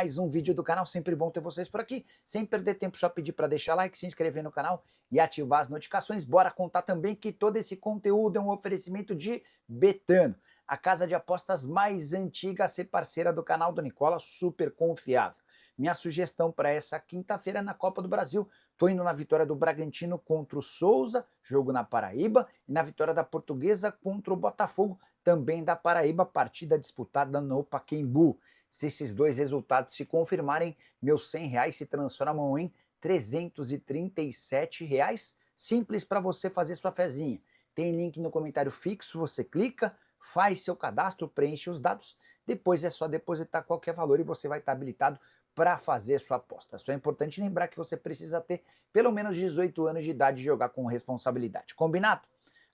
Mais um vídeo do canal, sempre bom ter vocês por aqui. Sem perder tempo, só pedir para deixar like, se inscrever no canal e ativar as notificações. Bora contar também que todo esse conteúdo é um oferecimento de Betano, a casa de apostas mais antiga a ser parceira do canal do Nicola, super confiável. Minha sugestão para essa quinta-feira na Copa do Brasil, tô indo na vitória do Bragantino contra o Souza, jogo na Paraíba, e na vitória da Portuguesa contra o Botafogo, também da Paraíba, partida disputada no Pacaembu. Se esses dois resultados se confirmarem, meus R$ 100 se transformam em R$ 337. Simples para você fazer sua fezinha. Tem link no comentário fixo, você clica, faz seu cadastro, preenche os dados, depois é só depositar qualquer valor e você vai estar habilitado para fazer sua aposta. Só é importante lembrar que você precisa ter pelo menos 18 anos de idade e jogar com responsabilidade. Combinado?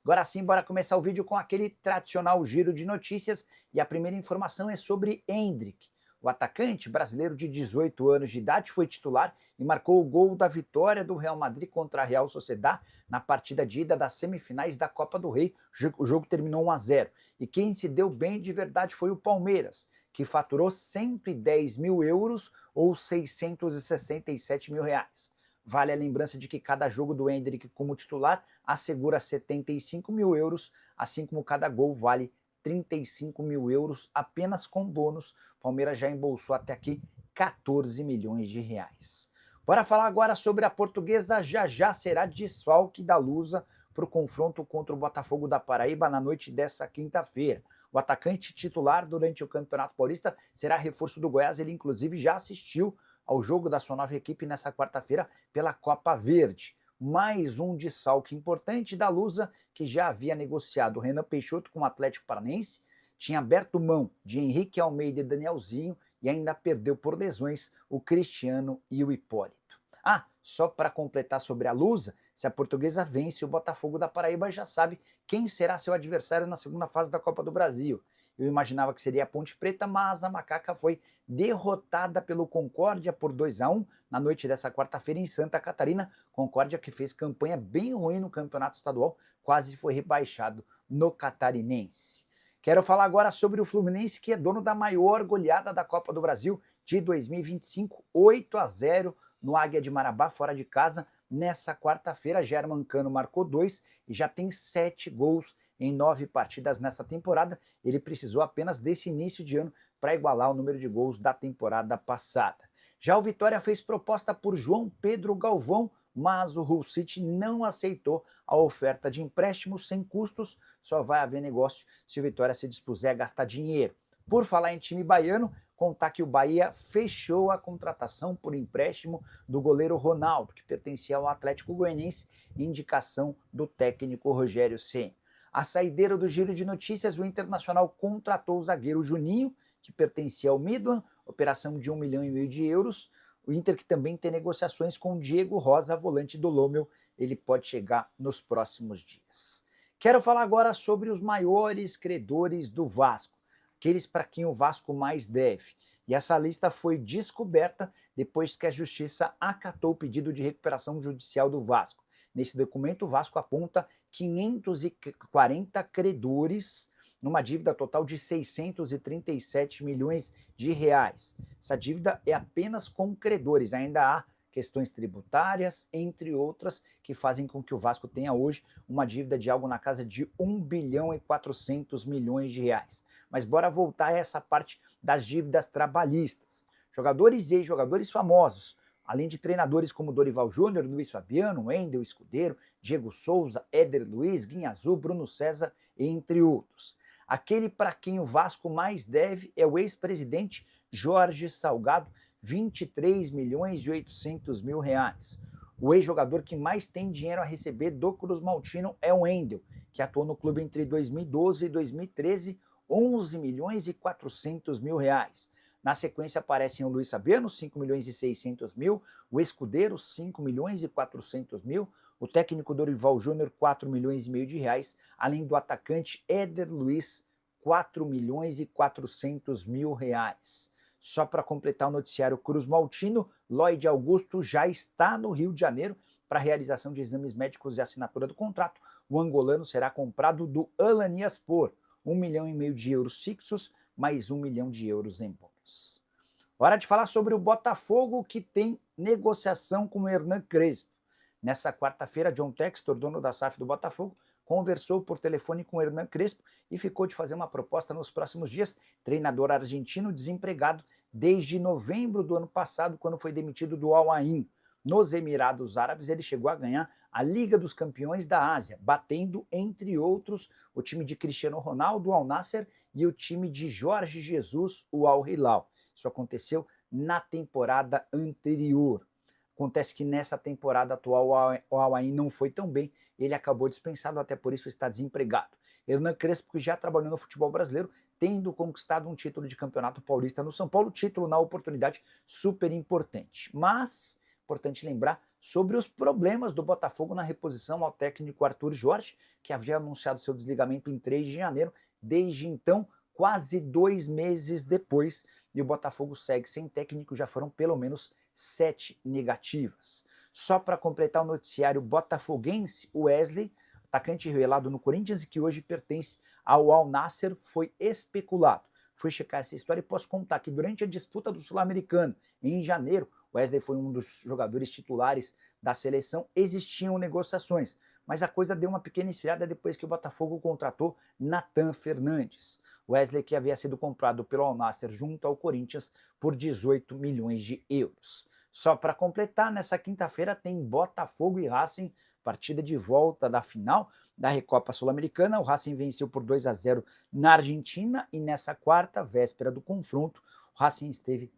Agora sim, bora começar o vídeo com aquele tradicional giro de notícias e a primeira informação é sobre Endrick. O atacante brasileiro de 18 anos de idade foi titular e marcou o gol da vitória do Real Madrid contra a Real Sociedad na partida de ida das semifinais da Copa do Rei. O jogo terminou 1-0 e quem se deu bem de verdade foi o Palmeiras, que faturou 110 mil euros ou 667 mil reais. Vale a lembrança de que cada jogo do Endrick como titular assegura 75 mil euros, assim como cada gol vale 35 mil euros apenas com bônus. O Palmeiras já embolsou até aqui 14 milhões de reais. Bora falar agora sobre a Portuguesa. Já será desfalque da Lusa para o confronto contra o Botafogo da Paraíba na noite dessa quinta-feira. O atacante titular durante o Campeonato Paulista será reforço do Goiás. Ele inclusive já assistiu ao jogo da sua nova equipe nessa quarta-feira pela Copa Verde. Mais um desfalque importante da Lusa, que já havia negociado o Renan Peixoto com o Atlético Paranaense, tinha aberto mão de Henrique Almeida e Danielzinho e ainda perdeu por lesões o Cristiano e o Hipólito. Só para completar sobre a Lusa, se a Portuguesa vence o Botafogo da Paraíba, já sabe quem será seu adversário na segunda fase da Copa do Brasil. Eu imaginava que seria a Ponte Preta, mas a Macaca foi derrotada pelo Concórdia por 2-1 na noite dessa quarta-feira em Santa Catarina. Concórdia que fez campanha bem ruim no campeonato estadual, quase foi rebaixado no Catarinense. Quero falar agora sobre o Fluminense, que é dono da maior goleada da Copa do Brasil de 2025, 8-0 no Águia de Marabá, fora de casa. Nessa quarta-feira, Germancano marcou 2 e já tem 7 gols em 9 partidas nessa temporada. Ele precisou apenas desse início de ano para igualar o número de gols da temporada passada. Já o Vitória fez proposta por João Pedro Galvão, mas o Hull City não aceitou a oferta de empréstimo sem custos. Só vai haver negócio se o Vitória se dispuser a gastar dinheiro. Por falar em time baiano, contar que o Bahia fechou a contratação por empréstimo do goleiro Ronaldo, que pertencia ao Atlético Goianiense, indicação do técnico Rogério Ceni. A saideira do giro de notícias, o Internacional contratou o zagueiro Juninho, que pertencia ao Midland, operação de 1,5 milhão de euros. O Inter que também tem negociações com o Diego Rosa, volante do Lommel, ele pode chegar nos próximos dias. Quero falar agora sobre os maiores credores do Vasco, aqueles para quem o Vasco mais deve. E essa lista foi descoberta depois que a Justiça acatou o pedido de recuperação judicial do Vasco. Nesse documento, o Vasco aponta 540 credores numa dívida total de 637 milhões de reais. Essa dívida é apenas com credores, ainda há questões tributárias, entre outras, que fazem com que o Vasco tenha hoje uma dívida de algo na casa de 1 bilhão e 400 milhões de reais. Mas bora voltar a essa parte das dívidas trabalhistas. Jogadores e ex-jogadores famosos, além de treinadores como Dorival Júnior, Luiz Fabiano, Wendel Escudeiro, Diego Souza, Éder Luiz, Guinha Azul, Bruno César, entre outros. Aquele para quem o Vasco mais deve é o ex-presidente Jorge Salgado, 23 milhões e 800 mil reais. O ex-jogador que mais tem dinheiro a receber do Cruz Maltino é o Wendel, que atuou no clube entre 2012 e 2013, 11 milhões e 400 mil reais. Na sequência aparecem o Luiz Fabiano, 5 milhões e 600 mil, o Escudeiro, 5 milhões e 400 mil, o técnico Dorival Júnior, 4 milhões e meio de reais, além do atacante Éder Luiz, 4 milhões e 400 mil reais. Só para completar o noticiário Cruz Maltino, Lloyd Augusto já está no Rio de Janeiro para realização de exames médicos e assinatura do contrato. O angolano será comprado do Alaniyaspor, 1,5 milhão de euros fixos, mais 1 milhão de euros em bônus. Hora de falar sobre o Botafogo, que tem negociação com o Hernan Crespo. Nessa quarta-feira, John Textor, dono da SAF do Botafogo, conversou por telefone com o Hernan Crespo e ficou de fazer uma proposta nos próximos dias. Treinador argentino desempregado desde novembro do ano passado, quando foi demitido do Al Ain. Nos Emirados Árabes, ele chegou a ganhar a Liga dos Campeões da Ásia, batendo, entre outros, o time de Cristiano Ronaldo, o Al Nassr, e o time de Jorge Jesus, o Al Hilal. Isso aconteceu na temporada anterior. Acontece que nessa temporada atual o Al Ain não foi tão bem, ele acabou dispensado, até por isso está desempregado. Hernan Crespo, que já trabalhou no futebol brasileiro, tendo conquistado um título de campeonato paulista no São Paulo, título na oportunidade super importante. Mas, importante lembrar sobre os problemas do Botafogo na reposição ao técnico Arthur Jorge, que havia anunciado seu desligamento em 3 de janeiro. Desde então, quase 2 meses depois, e o Botafogo segue sem técnico, já foram pelo menos 7 negativas. Só para completar o noticiário botafoguense, o Wesley, atacante revelado no Corinthians e que hoje pertence ao Al Nassr, foi especulado. Fui checar essa história e posso contar que durante a disputa do Sul-Americano, em janeiro, Wesley foi um dos jogadores titulares da seleção, existiam negociações, mas a coisa deu uma pequena esfriada depois que o Botafogo contratou Nathan Fernandes. Wesley, que havia sido comprado pelo Al Nassr junto ao Corinthians por 18 milhões de euros. Só para completar, nessa quinta-feira tem Botafogo e Racing, partida de volta da final da Recopa Sul-Americana. O Racing venceu por 2-0 na Argentina e nessa quarta, véspera do confronto, o Racing esteve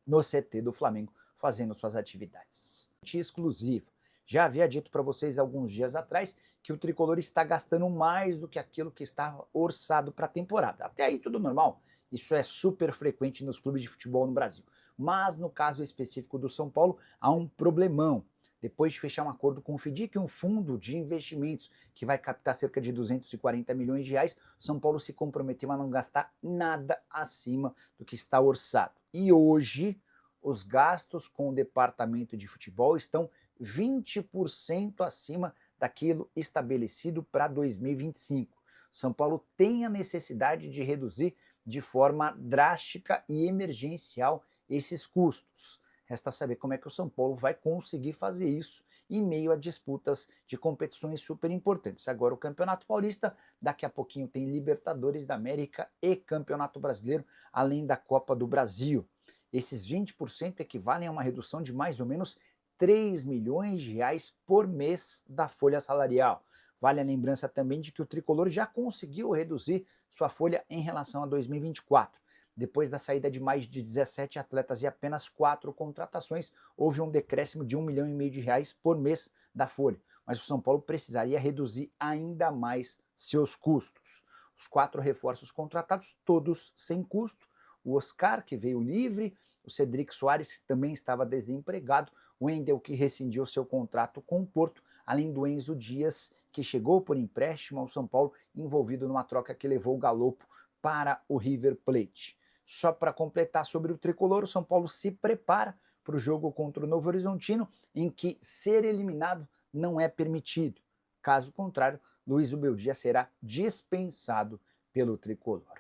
no CT do Flamengo fazendo suas atividades. Exclusivo. Já havia dito para vocês alguns dias atrás que o tricolor está gastando mais do que aquilo que estava orçado para a temporada. Até aí tudo normal. Isso é super frequente nos clubes de futebol no Brasil. Mas no caso específico do São Paulo, há um problemão. Depois de fechar um acordo com o FDIC, um fundo de investimentos que vai captar cerca de 240 milhões de reais, São Paulo se comprometeu a não gastar nada acima do que está orçado. E hoje, os gastos com o departamento de futebol estão 20% acima daquilo estabelecido para 2025. São Paulo tem a necessidade de reduzir de forma drástica e emergencial esses custos. Resta saber como é que o São Paulo vai conseguir fazer isso em meio a disputas de competições super importantes. Agora o Campeonato Paulista, daqui a pouquinho tem Libertadores da América e Campeonato Brasileiro, além da Copa do Brasil. Esses 20% equivalem a uma redução de mais ou menos 3 milhões de reais por mês da folha salarial. Vale a lembrança também de que o tricolor já conseguiu reduzir sua folha em relação a 2024. Depois da saída de mais de 17 atletas e apenas 4 contratações, houve um decréscimo de 1,5 milhão de reais por mês da folha. Mas o São Paulo precisaria reduzir ainda mais seus custos. Os 4 reforços contratados, todos sem custo. O Oscar, que veio livre, o Cedric Soares, que também estava desempregado, o Wendel, que rescindiu seu contrato com o Porto, além do Enzo Dias, que chegou por empréstimo ao São Paulo, envolvido numa troca que levou o Galopo para o River Plate. Só para completar sobre o tricolor, o São Paulo se prepara para o jogo contra o Novo Horizontino, em que ser eliminado não é permitido. Caso contrário, Luiz Ubeldia será dispensado pelo tricolor.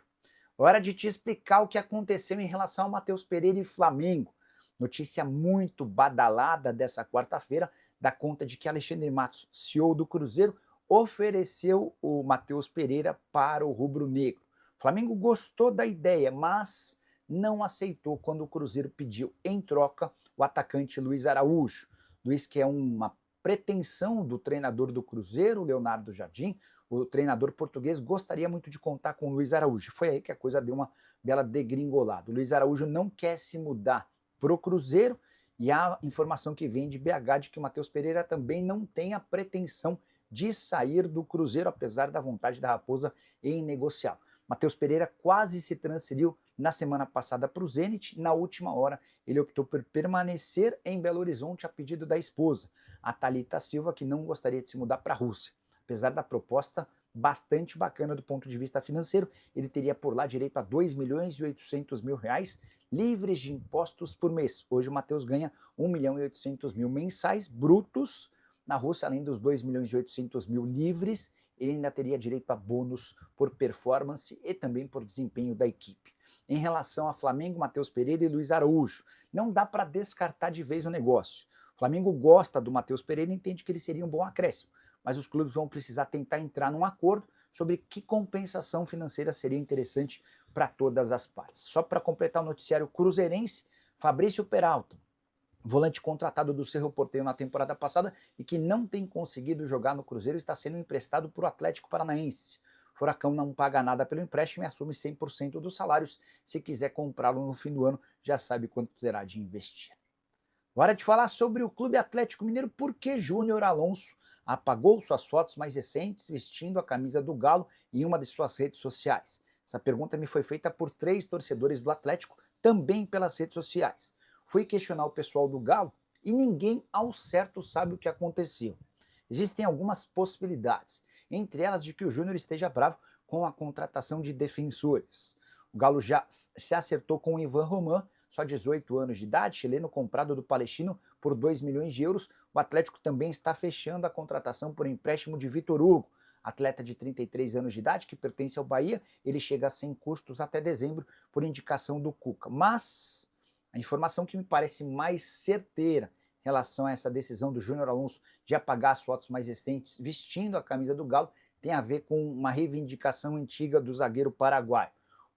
Hora de te explicar o que aconteceu em relação ao Matheus Pereira e Flamengo. Notícia muito badalada dessa quarta-feira dá conta de que Alexandre Matos, CEO do Cruzeiro, ofereceu o Matheus Pereira para o rubro-negro. O Flamengo gostou da ideia, mas não aceitou quando o Cruzeiro pediu em troca o atacante Luiz Araújo. Luiz, que é uma pretensão do treinador do Cruzeiro, Leonardo Jardim. O treinador português gostaria muito de contar com o Luiz Araújo. Foi aí que a coisa deu uma bela degringolada. O Luiz Araújo não quer se mudar para o Cruzeiro e há informação que vem de BH de que o Matheus Pereira também não tem a pretensão de sair do Cruzeiro, apesar da vontade da Raposa em negociar. Matheus Pereira quase se transferiu na semana passada para o Zenit. Na última hora, ele optou por permanecer em Belo Horizonte a pedido da esposa, a Thalita Silva, que não gostaria de se mudar para a Rússia. Apesar da proposta bastante bacana do ponto de vista financeiro, ele teria por lá direito a 2.800.000 reais livres de impostos por mês. Hoje o Matheus ganha 1.800.000 mensais brutos na Rússia, além dos 2.800.000 livres. Ele ainda teria direito a bônus por performance e também por desempenho da equipe. em relação a Flamengo, Matheus Pereira e Luiz Araújo. Não dá para descartar de vez o negócio. O Flamengo gosta do Matheus Pereira e entende que ele seria um bom acréscimo, mas os clubes vão precisar tentar entrar num acordo sobre que compensação financeira seria interessante para todas as partes. Só para completar o noticiário cruzeirense, Fabrício Peralta, volante contratado do Cerro Porteño na temporada passada e que não tem conseguido jogar no Cruzeiro, está sendo emprestado para o Atlético Paranaense. O Furacão não paga nada pelo empréstimo e assume 100% dos salários. Se quiser comprá-lo no fim do ano, já sabe quanto terá de investir. Hora de falar sobre o Clube Atlético Mineiro, porque Júnior Alonso apagou suas fotos mais recentes vestindo a camisa do Galo em uma de suas redes sociais. Essa pergunta me foi feita por 3 torcedores do Atlético, também pelas redes sociais. Fui questionar o pessoal do Galo e ninguém ao certo sabe o que aconteceu. Existem algumas possibilidades, entre elas de que o Júnior esteja bravo com a contratação de defensores. O Galo já se acertou com o Ivan Roman, só 18 anos de idade, chileno comprado do Palestino por 2 milhões de euros. O Atlético também está fechando a contratação por empréstimo de Vitor Hugo, atleta de 33 anos de idade que pertence ao Bahia. Ele chega sem custos até dezembro por indicação do Cuca. Mas a informação que me parece mais certeira em relação a essa decisão do Júnior Alonso de apagar as fotos mais recentes vestindo a camisa do Galo tem a ver com uma reivindicação antiga do zagueiro paraguaio.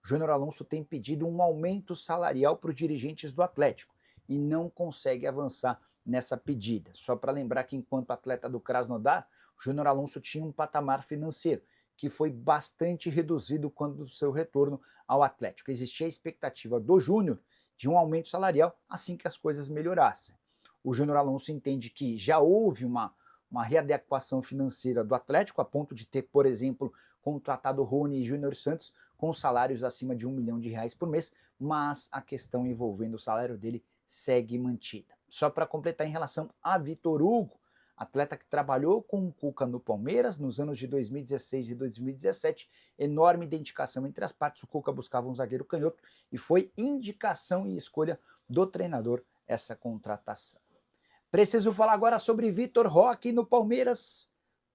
O Júnior Alonso tem pedido um aumento salarial para os dirigentes do Atlético e não consegue avançar nessa pedida. Só para lembrar que enquanto atleta do Krasnodar, o Júnior Alonso tinha um patamar financeiro que foi bastante reduzido quando do seu retorno ao Atlético. Existia a expectativa do Júnior de um aumento salarial assim que as coisas melhorassem. O Júnior Alonso entende que já houve uma readequação financeira do Atlético, a ponto de ter, por exemplo, contratado Rony e Júnior Santos com salários acima de R$1 milhão por mês, mas a questão envolvendo o salário dele segue mantida. Só para completar em relação a Vitor Hugo, atleta que trabalhou com o Cuca no Palmeiras nos anos de 2016 e 2017, enorme identificação entre as partes. O Cuca buscava um zagueiro canhoto e foi indicação e escolha do treinador essa contratação. Preciso falar agora sobre Vitor Roque no Palmeiras.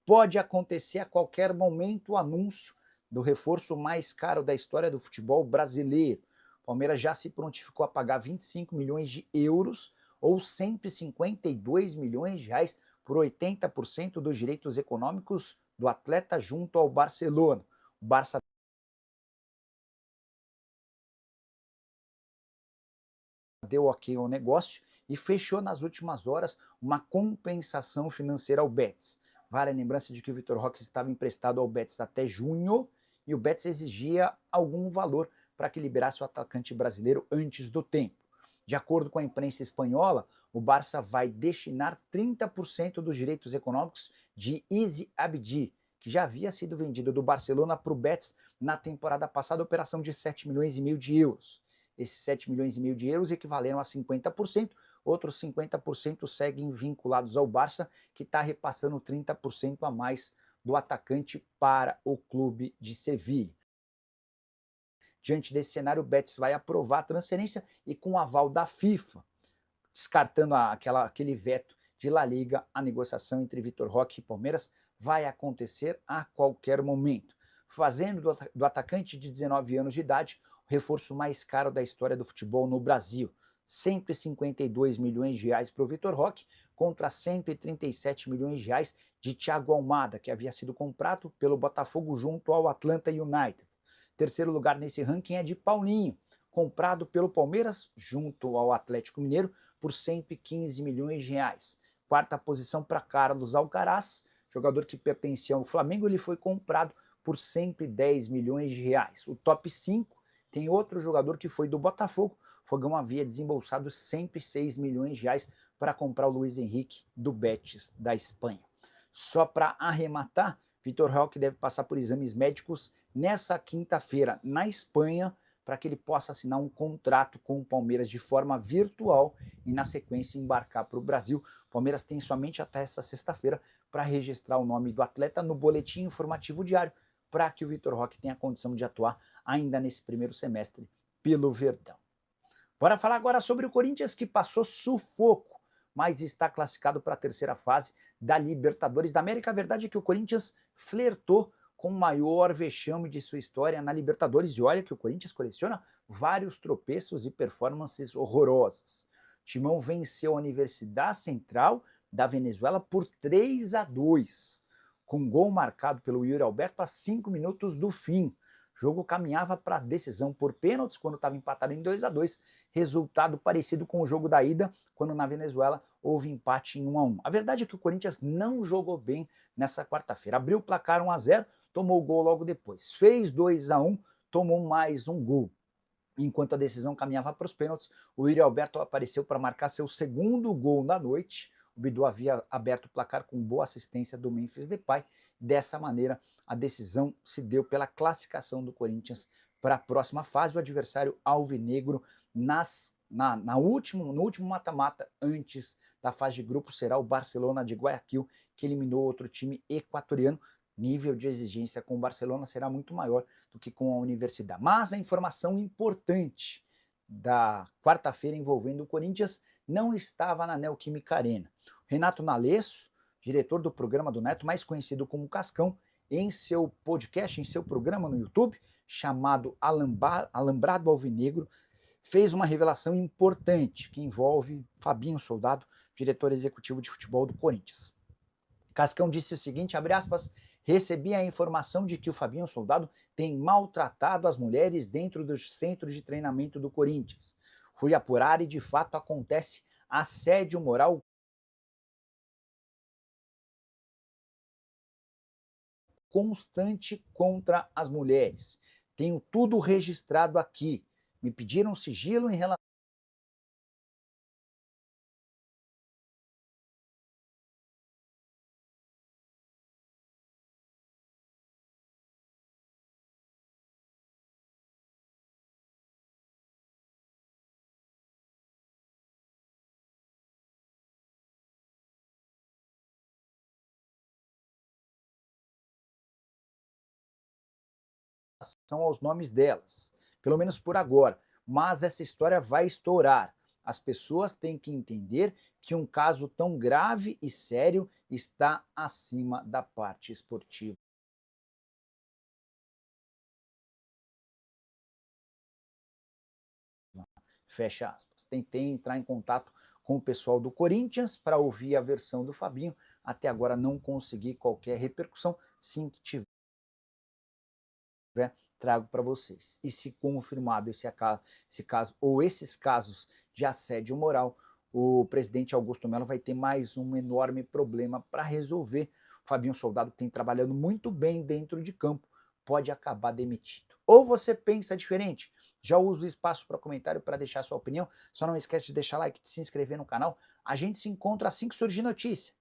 Pode acontecer a qualquer momento o anúncio do reforço mais caro da história do futebol brasileiro. O Palmeiras já se prontificou a pagar 25 milhões de euros ou 152 milhões de reais por 80% dos direitos econômicos do atleta junto ao Barcelona. O Barça deu ok ao negócio e fechou nas últimas horas uma compensação financeira ao Betis. Vale a lembrança de que o Vitor Roque estava emprestado ao Betis até junho e o Betis exigia algum valor para que liberasse o atacante brasileiro antes do tempo. De acordo com a imprensa espanhola, o Barça vai destinar 30% dos direitos econômicos de Easy Abdi, que já havia sido vendido do Barcelona para o Betis na temporada passada, operação de 7 milhões e meio de euros. Esses 7 milhões e meio de euros equivaleram a 50%, outros 50% seguem vinculados ao Barça, que está repassando 30% a mais do atacante para o clube de Sevilha. Diante desse cenário, o Betis vai aprovar a transferência e com o aval da FIFA, descartando aquele veto de La Liga, a negociação entre Vitor Roque e Palmeiras vai acontecer a qualquer momento, fazendo do atacante de 19 anos de idade o reforço mais caro da história do futebol no Brasil. 152 milhões de reais para o Vitor Roque contra 137 milhões de reais de Thiago Almada, que havia sido comprado pelo Botafogo junto ao Atlanta United. Terceiro lugar nesse ranking é de Paulinho, comprado pelo Palmeiras junto ao Atlético Mineiro por 115 milhões de reais. Quarta posição para Carlos Alcaraz, jogador que pertencia ao Flamengo, ele foi comprado por 110 milhões de reais. O top 5 tem outro jogador que foi do Botafogo. O Fogão havia desembolsado 106 milhões de reais para comprar o Luiz Henrique do Betis da Espanha. Só para arrematar, Vitor Roque deve passar por exames médicos nessa quinta-feira na Espanha para que ele possa assinar um contrato com o Palmeiras de forma virtual e na sequência embarcar para o Brasil. O Palmeiras tem somente até essa sexta-feira para registrar o nome do atleta no boletim informativo diário para que o Vitor Roque tenha condição de atuar ainda nesse primeiro semestre pelo Verdão. Bora falar agora sobre o Corinthians, que passou sufoco, mas está classificado para a terceira fase da Libertadores da América. A verdade é que o Corinthians flertou com o maior vexame de sua história na Libertadores. E olha que o Corinthians coleciona vários tropeços e performances horrorosas. O Timão venceu a Universidade Central da Venezuela por 3-2, com gol marcado pelo Yuri Alberto a 5 minutos do fim. O jogo caminhava para a decisão por pênaltis quando estava empatado em 2-2, resultado parecido com o jogo da ida, quando na Venezuela houve empate em 1-1. A verdade é que o Corinthians não jogou bem nessa quarta-feira. Abriu o placar 1-0, tomou o gol logo depois. Fez 2-1, tomou mais um gol. Enquanto a decisão caminhava para os pênaltis, o Yuri Alberto apareceu para marcar seu segundo gol na noite. O Bidu havia aberto o placar com boa assistência do Memphis Depay. Dessa maneira, a decisão se deu pela classificação do Corinthians para a próxima fase. O adversário alvinegro no último mata-mata, antes da fase de grupo, será o Barcelona de Guayaquil, que eliminou outro time equatoriano. Nível de exigência com o Barcelona será muito maior do que com a Universidade. Mas a informação importante da quarta-feira envolvendo o Corinthians não estava na Neoquímica Arena. Renato Nalesso, diretor do programa do Neto, mais conhecido como Cascão, em seu podcast, em seu programa no YouTube, chamado Alambrado Alvinegro, fez uma revelação importante que envolve Fabinho Soldado, diretor executivo de futebol do Corinthians. Cascão disse o seguinte, abre aspas, recebi a informação de que o Fabinho Soldado tem maltratado as mulheres dentro dos centros de treinamento do Corinthians. Fui apurar e de fato acontece assédio moral constante contra as mulheres. Tenho tudo registrado aqui. Me pediram sigilo em relação aos nomes delas, pelo menos por agora. Mas essa história vai estourar. As pessoas têm que entender que um caso tão grave e sério está acima da parte esportiva. Fecha aspas. Tentei entrar em contato com o pessoal do Corinthians para ouvir a versão do Fabinho. Até agora não consegui qualquer repercussão. Sim que tiver, trago para vocês. E se confirmado esse caso ou esses casos de assédio moral, o presidente Augusto Melo vai ter mais um enorme problema para resolver. O Fabinho Soldado tem trabalhando muito bem dentro de campo, pode acabar demitido. Ou você pensa diferente? Já usa o espaço para comentário para deixar sua opinião. Só não esquece de deixar like, de se inscrever no canal. A gente se encontra assim que surgir notícia.